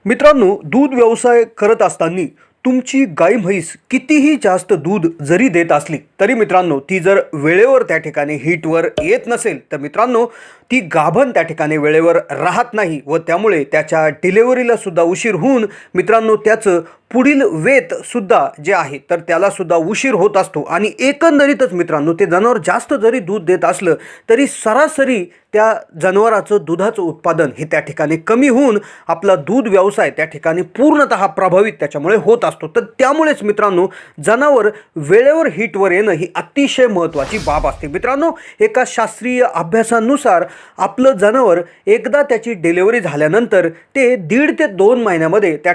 मित्रांनो, दूध व्यवसाय करत असताना तुमची गाय म्हैस कितीही जास्त दूध जरी देत असली तरी मित्रांनो ती जर वेळेवर त्या ठिकाणी हीटवर येत नसेल तर मित्रांनो ती गाभण त्या ठिकाणी वेळेवर राहत नाही व त्यामुळे त्याच्या डिलिव्हरीला सुद्धा उशीर होऊन मित्रांनो त्याचं पुढील वेत सुद्धा जे आहे तर त्याला सुद्धा उशीर होत असतो आणि एकंदरीतच मित्रांनो ते जनावर जास्त जरी दूध देत असलं तरी सरासरी त्या जनावराचं दुधाचं उत्पादन हे त्या ठिकाणी कमी होऊन आपला दूध व्यवसाय त्या ठिकाणी पूर्णतः प्रभावित त्याच्यामुळे होत असतो। तर त्यामुळेच मित्रांनो जनावर वेळेवर हीटवर येणं ही अतिशय महत्त्वाची बाब असते। मित्रांनो एका शास्त्रीय अभ्यासानुसार आपलं जनावर एकदा त्याची डिलिव्हरी झाल्यानंतर ते 1.5 ते 2 महिन्यामध्ये त्या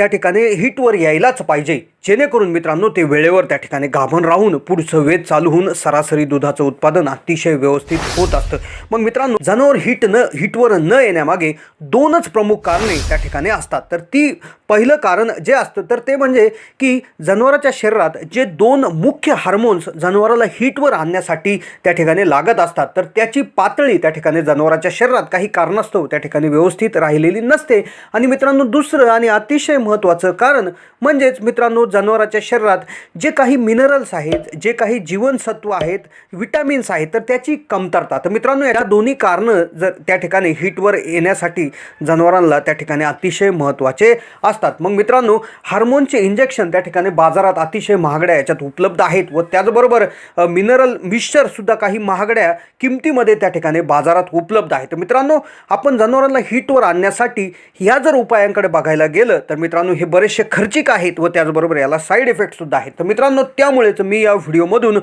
ठिकाणी हीटवर यायलाच पाहिजे, जेणेकरून मित्रांनो ते वेळेवर त्या ठिकाणी गाभण राहून पुढचं वेद चालू होऊन सरासरी दुधाचं उत्पादन अतिशय व्यवस्थित होत असतं। मग मित्रांनो जनावर हीटवर न येण्यामागे 2च प्रमुख कारणे त्या ठिकाणी असतात। तर ती पहिलं कारण जे असतं तर ते म्हणजे की जनावराच्या शरीरात जे 2 मुख्य हार्मोन्स जनावराला हीटवर आणण्यासाठी त्या ठिकाणी लागत असतात तर त्याची पातळी त्या ठिकाणी जनावराच्या शरीरात काही कारणास्तव त्या ठिकाणी व्यवस्थित राहिलेली नसते। आणि मित्रांनो दुसरं आणि अतिशय महत्त्वाचं कारण म्हणजेच मित्रांनो जनावराच्या शरीरात जे काही मिनरल्स आहेत, जे काही जीवनसत्व आहेत, विटामिन्स आहेत तर त्याची कमतरता। तर मित्रांनो या दोन्ही कारणं जर त्या ठिकाणी हीटवर येण्यासाठी जनावरांना त्या ठिकाणी अतिशय महत्त्वाचे असतात। मग मित्रांनो हार्मोनचे इंजेक्शन त्या ठिकाणी बाजारात अतिशय महागड्या याच्यात उपलब्ध आहेत व त्याचबरोबर मिनरल मिक्सचर सुद्धा काही महागड्या किमतीमध्ये त्या ठिकाणी बाजारात उपलब्ध आहे। तर मित्रांनो आपण जनावरांना हीटवर आणण्यासाठी ह्या जर उपायांकडे बघायला गेलं तर मित्रांनो हे बरेचसे खर्चिक आहेत व त्याचबरोबर याला साईड इफेक्ट सुद्धा आहेत। तर मित्रांनो त्यामुळेच मी या व्हिडिओमधून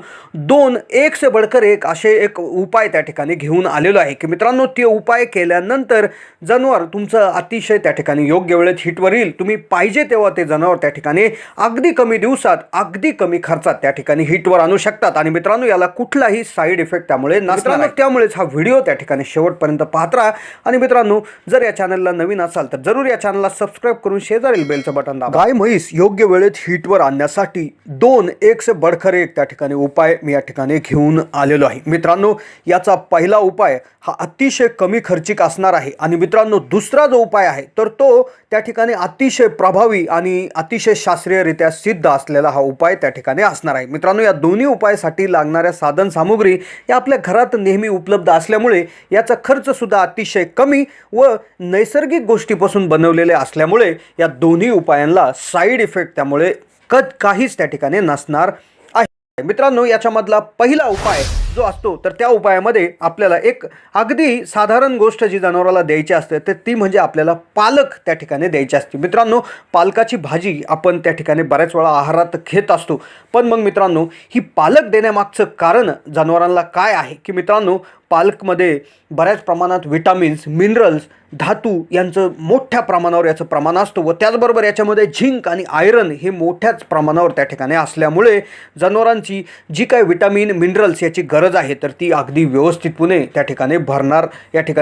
2 एक से बढ़कर एक असे एक उपाय त्या ठिकाणी घेऊन आलेलो आहे की मित्रांनो ते उपाय केल्यानंतर जनावर तुमचं अतिशय त्या ठिकाणी योग्य वेळेत हीटवर येईल, तुम्ही पाहिजे तेव्हा ते जनावर त्या ठिकाणी अगदी कमी दिवसात अगदी कमी खर्चात त्या ठिकाणी हीटवर आणू शकतात आणि मित्रांनो याला कुठलाही साईड इफेक्ट त्यामुळे नसणार आहे। त्यामुळेच हा व्हिडिओ त्या ठिकाणी शेवटपर्यंत पाहत राहा आणि मित्रांनो जर या चॅनलला नवीन असाल तर जरूर या चॅनलला सबस्क्राइब करून शेजारील बेलचं बटन दाबा। गाय म्हैस योग्य वेळेत हीटवर आणण्यासाठी 2 एक से बढ़कर एक त्या ठिकाणी उपाय मी या ठिकाणी घेऊन आलेलो आहे। मित्रांनो याचा पहिला उपाय हा अतिशय कमी खर्चिक असणार आहे आणि मित्रांनो दुसरा जो उपाय आहे तर तो त्या ठिकाणी अतिशय प्रभावी आणि अतिशय शास्त्रीयरित्या सिद्ध असलेला हा उपाय त्या ठिकाणी असणार आहे। मित्रांनो या दोन्ही उपायासाठी लागणाऱ्या साधन सामुग्री या आपल्या घरात नेहमी उपलब्ध असल्यामुळे याचा खर्च सुद्धा अतिशय कमी व नैसर्गिक गोष्टीपासून बनवलेले असल्यामुळे या दोन्ही उपायांना साईड इफेक्ट त्यामुळे काहीच त्या ठिकाणी नसणार आहे। मित्रांनो याच्यामधला पहिला उपाय जो असतो तर त्या उपायामध्ये आपल्याला एक अगदी साधारण गोष्ट जी जनावराला द्यायची असते तर ती म्हणजे आपल्याला पालक त्या ठिकाणी द्यायची असते। मित्रांनो पालकाची भाजी आपण त्या ठिकाणी बऱ्याच वेळा आहारात घेत असतो, पण मग मित्रांनो ही पालक देण्यामागचं कारण जनावरांना काय आहे की मित्रांनो पालकमध्ये बऱ्याच प्रमाणात विटामिन्स, मिनरल्स, धातू यांचं मोठ्या प्रमाणावर याचं प्रमाण असतं व त्याचबरोबर याच्यामध्ये झिंक आणि आयरन हे मोठ्याच प्रमाणावर त्या ठिकाणी असल्यामुळे जनावरांची जी काही विटामिन मिनरल्स याची गरज आहे तर ती अगदी व्यवस्थितपणे त्या ठिकाणी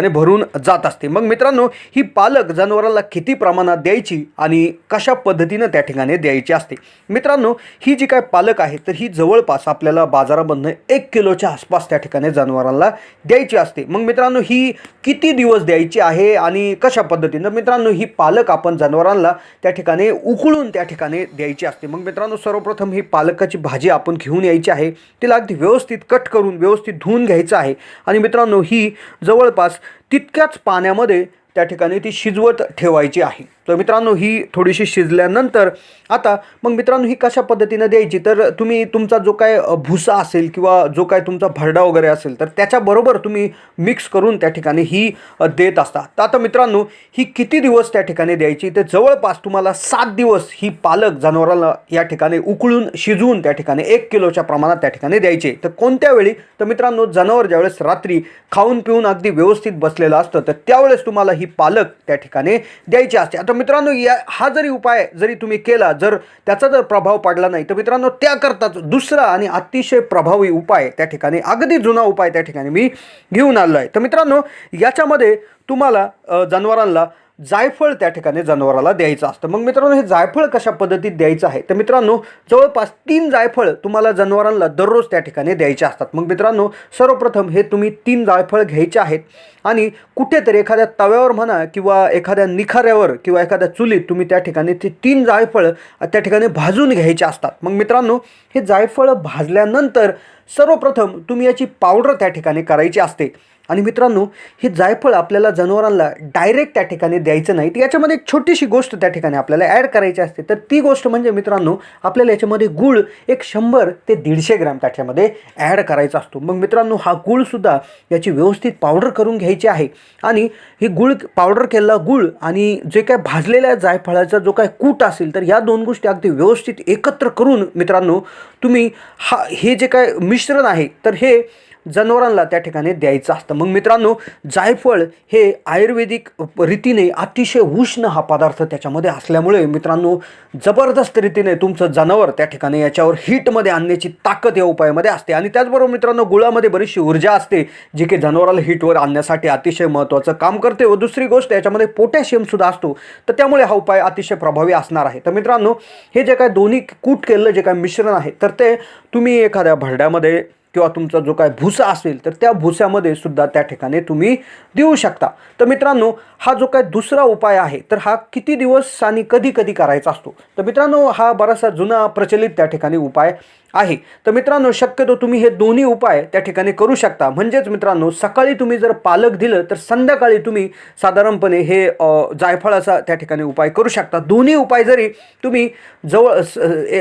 भरून जात असते। मग मित्रांनो ही पालक जनावराला किती प्रमाणात द्यायची आणि कशा पद्धतीनं त्या ठिकाणी द्यायची असते। मित्रांनो ही जी काय पालक आहे तर ही जवळपास आपल्याला बाजारामधनं 1 किलोच्या आसपास त्या ठिकाणी जनावरांना द्यायची असते। मग मित्रांनो ही किती दिवस द्यायची आहे आणि कशा पद्धतीनं मित्रांनो ही पालक आपण जनावरांना त्या ठिकाणी उकळून त्या ठिकाणी द्यायची असते। मग मित्रांनो सर्वप्रथम ही पालकाची भाजी आपण घेऊन यायची आहे, तिला अगदी व्यवस्थित कट करून व्यवस्थित धुवून घ्यायचं आहे आणि मित्रांनो ही जवळपास तितक्याच पाण्यामध्ये त्या ठिकाणी ती शिजवत ठेवायची आहे। तर मित्रांनो ही थोडीशी शिजल्यानंतर आता मग मित्रांनो ही कशा पद्धतीने द्यायची तर तुम्ही तुमचा जो काय भुसा असेल किंवा जो काय तुमचा भरडा वगैरे असेल तर त्याच्याबरोबर तुम्ही मिक्स करून त्या ठिकाणी ही देत असता। तर आता मित्रांनो ही किती दिवस त्या ठिकाणी द्यायची तर जवळपास तुम्हाला 7 दिवस ही पालक जनावराला या ठिकाणी उकळून शिजवून त्या ठिकाणी 1 किलोच्या प्रमाणात त्या ठिकाणी द्यायचे। तर कोणत्या वेळी तर मित्रांनो जनावर ज्यावेळेस रात्री खाऊन पिऊन अगदी व्यवस्थित बसलेलं असतं तर त्यावेळेस तुम्हाला ही पालक त्या ठिकाणी द्यायची असते। आता मित्रांनो हा जरी उपाय जरी तुम्ही केला जर त्याचा जर प्रभाव पडला नाही तर मित्रांनो त्याकरताच दुसरा आणि अतिशय प्रभावी उपाय त्या ठिकाणी अगदी जुना उपाय त्या ठिकाणी मी घेऊन आलो आहे। तर मित्रांनो याच्यामध्ये तुम्हाला जनावरांना जायफळ त्या ठिकाणी जनावराला द्यायचं असतं. मग मित्रांनो, हे जायफळ कशा पद्धतीत द्यायचं आहे तर मित्रांनो, जवळपास 3 जायफळ तुम्हाला जनावरांना दररोज त्या ठिकाणी द्यायचे असतात. मग मित्रांनो, सर्वप्रथम हे तुम्ही 3 जायफळ घ्यायचे आहेत आणि कुठेतरी एखाद्या तव्यावर म्हणा किंवा एखाद्या निखाऱ्यावर किंवा एखाद्या चुलीत तुम्ही त्या ठिकाणी ते 3 जायफळ त्या ठिकाणी भाजून घ्यायचे असतात. मग मित्रांनो, हे जायफळ भाजल्यानंतर सर्वप्रथम तुम्ही याची पावडर त्या ठिकाणी करायची असते. आणि मित्रांनो, हे जायफळ आपल्याला जनावरांना डायरेक्ट त्या ठिकाणी द्यायचं नाही. तर याच्यामध्ये एक छोटीशी गोष्ट त्या ठिकाणी आपल्याला ॲड करायची असते. तर ती गोष्ट म्हणजे मित्रांनो, आपल्याला याच्यामध्ये गूळ एक 100 ते 150 ग्रॅम त्याच्यामध्ये ॲड करायचा असतो. मग मित्रांनो, हा गूळसुद्धा याची व्यवस्थित पावडर करून घ्यायची आहे. आणि ही पावडर केलेला गूळ आणि जे काय भाजलेल्या जायफळाचा जो काय कूट असेल, तर या 2 गोष्टी अगदी व्यवस्थित एकत्र करून मित्रांनो, तुम्ही हे जे काय मिश्रण आहे तर हे जनावरांना त्या ठिकाणी द्यायचं असतं. मग मित्रांनो, जायफळ हे आयुर्वेदिक रीतीने अतिशय उष्ण हा पदार्थ त्याच्यामध्ये असल्यामुळे मित्रांनो, जबरदस्त रीतीने तुमचं जनावर त्या ठिकाणी याच्यावर हीटमध्ये आणण्याची ताकद या उपायामध्ये असते. आणि त्याचबरोबर मित्रांनो, गुळामध्ये बरीचशी ऊर्जा असते जी की जनावराला हीटवर आणण्यासाठी अतिशय महत्त्वाचं काम करते. व दुसरी गोष्ट, याच्यामध्ये पोटॅशियमसुद्धा असतो. तर त्यामुळे हा उपाय अतिशय प्रभावी असणार आहे. तर मित्रांनो, हे जे काय दोन्ही कूट केलेलं जे काय मिश्रण आहे तर ते तुम्ही एखाद्या भरड्यामध्ये किंवा तुमचा जो काय भुसा असेल तर त्या भुस्यामध्ये सुद्धा त्या ठिकाणी तुम्ही देऊ शकता. तर मित्रांनो, हा जो काय दुसरा उपाय आहे तर हा किती दिवस आणि कधी कधी करायचा असतो तर मित्रांनो, हा बराचसा जुना प्रचलित त्या ठिकाणी उपाय आहे. तर मित्रांनो, शक्यतो तुम्ही हे दोन्ही उपाय त्या ठिकाणी करू शकता. म्हणजेच मित्रांनो, सकाळी तुम्ही जर पालक दिलं तर संध्याकाळी तुम्ही साधारणपणे हे जायफळाचा त्या ठिकाणी उपाय करू शकता. दोन्ही उपाय जरी तुम्ही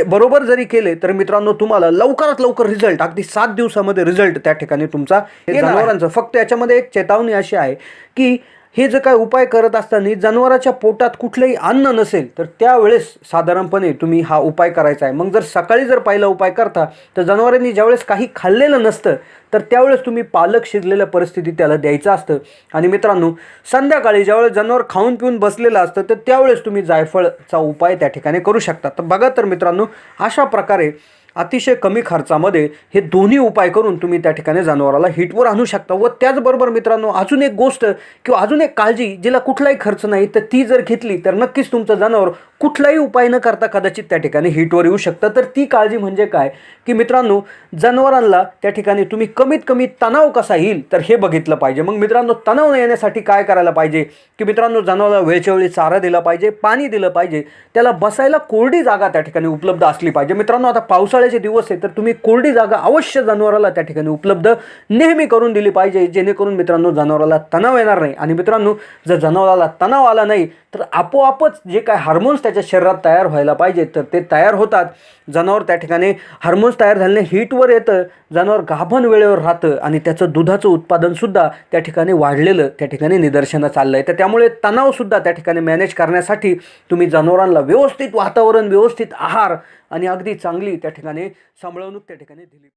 बरोबर जरी केले तर मित्रांनो, तुम्हाला लवकरात लवकर रिझल्ट, अगदी 7 दिवसामध्ये रिझल्ट त्या ठिकाणी तुमचा जनावरांचा. फक्त याच्यामध्ये एक चेतावणी अशी आहे की हे जे काय उपाय करत असताना जनावराच्या पोटात कुठलंही अन्न नसेल तर त्यावेळेस साधारणपणे तुम्ही हा उपाय करायचा आहे. मग जर सकाळी जर पहिला उपाय करता तर जनावरांनी ज्यावेळेस काही खाल्लेलं नसतं तर त्यावेळेस तुम्ही पालक शिजलेल्या परिस्थितीत त्याला द्यायचं असतं. आणि मित्रांनो, संध्याकाळी ज्यावेळेस जनावर खाऊन पिऊन बसलेलं असतं तर त्यावेळेस तुम्ही जायफळचा उपाय त्या ठिकाणी करू शकता. तर बघा, तर मित्रांनो, अशा प्रकारे अतिशय कमी खर्चामध्ये हे दोन्ही उपाय करून तुम्ही त्या ठिकाणी जनावराला हीटवर आणू शकता. व त्याचबरोबर मित्रांनो, अजून एक गोष्ट किंवा अजून एक काळजी, जिला कुठलाही खर्च नाही, तर ती जर घेतली तर नक्कीच तुमचं जनावर कुठलाही उपाय न करता कदाचित त्या ठिकाणी हीटवर येऊ शकतं. तर ती काळजी म्हणजे काय की मित्रांनो, जनावरांना त्या ठिकाणी तुम्ही कमीत कमी तणाव कसा येईल तर हे बघितलं पाहिजे. मग मित्रांनो, तणाव न येण्यासाठी काय करायला पाहिजे की मित्रांनो, जनावराला वेळच्या वेळी चारा दिला पाहिजे, पाणी दिलं पाहिजे, त्याला बसायला कोरडी जागा त्या ठिकाणी उपलब्ध असली पाहिजे. मित्रांनो, आता पावसाळ्याचे दिवस आहे तर तुम्ही कोरडी जागा अवश्य जनावराला त्या ठिकाणी उपलब्ध नेहमी करून दिली पाहिजे, जेणेकरून मित्रांनो जनावराला तणाव येणार नाही. आणि मित्रांनो, जर जनावराला तणाव आला नाही तर आपोआपच जे काय हार्मोन्स त्याच्या शरीरात तयार व्हायला पाहिजे तर ते तयार होतात. जनावर त्या ठिकाणी हार्मोन्स तयार झाल्याने हीटवर येतं, जनावर गाभण वेळेवर राहतं आणि त्याचं दुधाचं उत्पादनसुद्धा त्या ठिकाणी वाढलेलं त्या ठिकाणी निदर्शनास आलं आहे. तर त्यामुळे तणावसुद्धा त्या ठिकाणी मॅनेज करण्यासाठी तुम्ही जनावरांना व्यवस्थित वातावरण, व्यवस्थित आहार आणि अगदी चांगली त्या ठिकाणी सांभाळवणूक त्या ठिकाणी दिली.